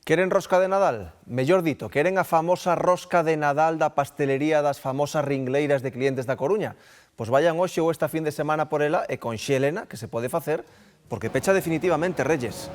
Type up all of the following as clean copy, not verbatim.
Queren rosca de Nadal? Mellor dito, queren a famosa rosca de Nadal da pastelería das famosas ringleiras de clientes da Coruña? Pois vayan hoxe ou esta fin de semana por ela e conxélena, que se pode facer, porque pecha definitivamente Reyes.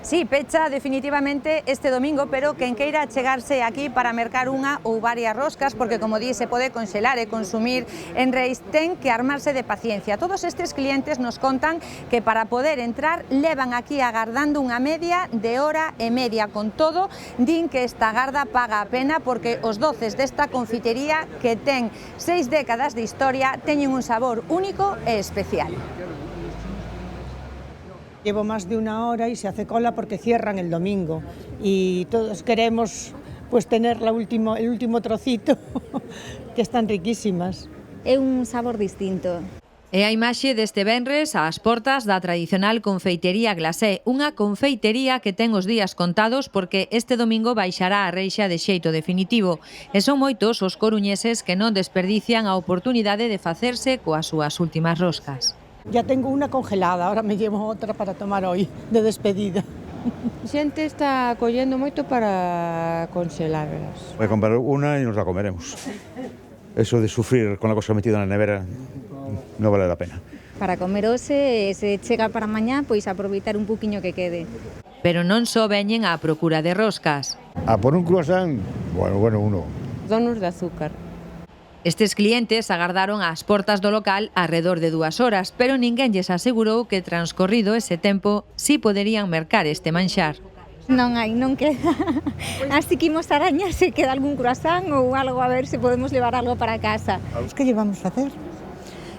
Sí, pecha definitivamente este domingo, pero quen queira chegarse aquí para mercar unha ou varias roscas, porque como di, se pode conxelar e consumir en Reis, ten que armarse de paciencia. Todos estes clientes nos contan que para poder entrar levan aquí agardando unha media de hora e media. Con todo, din que esta garda paga a pena porque os doces desta confitería, que ten 6 décadas de historia, teñen un sabor único e especial. Llevo más de una hora y se hace cola porque cierran el domingo y todos queremos pues tener el último trocito, que están riquísimas. É un sabor distinto. É a imaxe deste venres ás portas da tradicional confeitería Glasé, unha confeitería que ten os días contados porque este domingo baixará a reixa de xeito definitivo. E son moitos os coruñeses que non desperdician a oportunidade de facerse coas súas últimas roscas. Ya tengo una congelada, ahora me llevo otra para tomar hoy, de despedida. A xente está collendo moito para conxelarlas. Voy a comprar una y nos la comeremos. Eso de sufrir con la cosa metida en la nevera no vale la pena. Para comer hoxe, se chega para mañá, pois aproveitar un poquinho que quede. Pero non só veñen á procura de roscas. A por un croissant, bueno, uno. Donos de azúcar. Estes clientes agardaron ás portas do local arredor de 2 horas, pero ninguén lles asegurou que transcorrido ese tempo si poderían mercar este manxar. Non hai, non queda. Así que imos arañar se queda algún croissant ou algo, a ver se podemos levar algo para casa. Que llevamos a facer?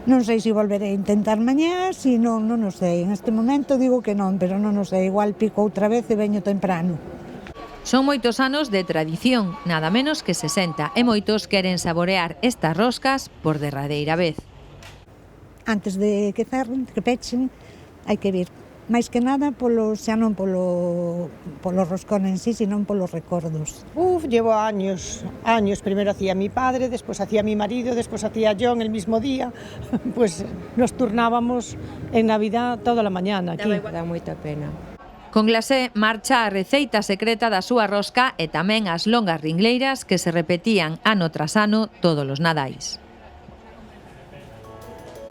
Non sei se volveré a intentar mañá, se non o sei. En este momento digo que non, pero non o sei. Igual pico outra vez e veño temprano. Son moitos anos de tradición, nada menos que 60, e moitos queren saborear estas roscas por derradeira vez. Antes de que cerren, que pechen, hai que vir. Mais que nada, xa non polo roscón en sí, sino polos recordos. Llevo años. Primero hacía mi padre, después hacía mi marido, después hacía yo en el mismo día. Pues nos turnábamos en Navidad toda la mañana aquí. Dá moita pena. Con Glasé marcha a receita secreta da súa rosca e tamén as longas ringleiras que se repetían ano tras ano todos os nadais.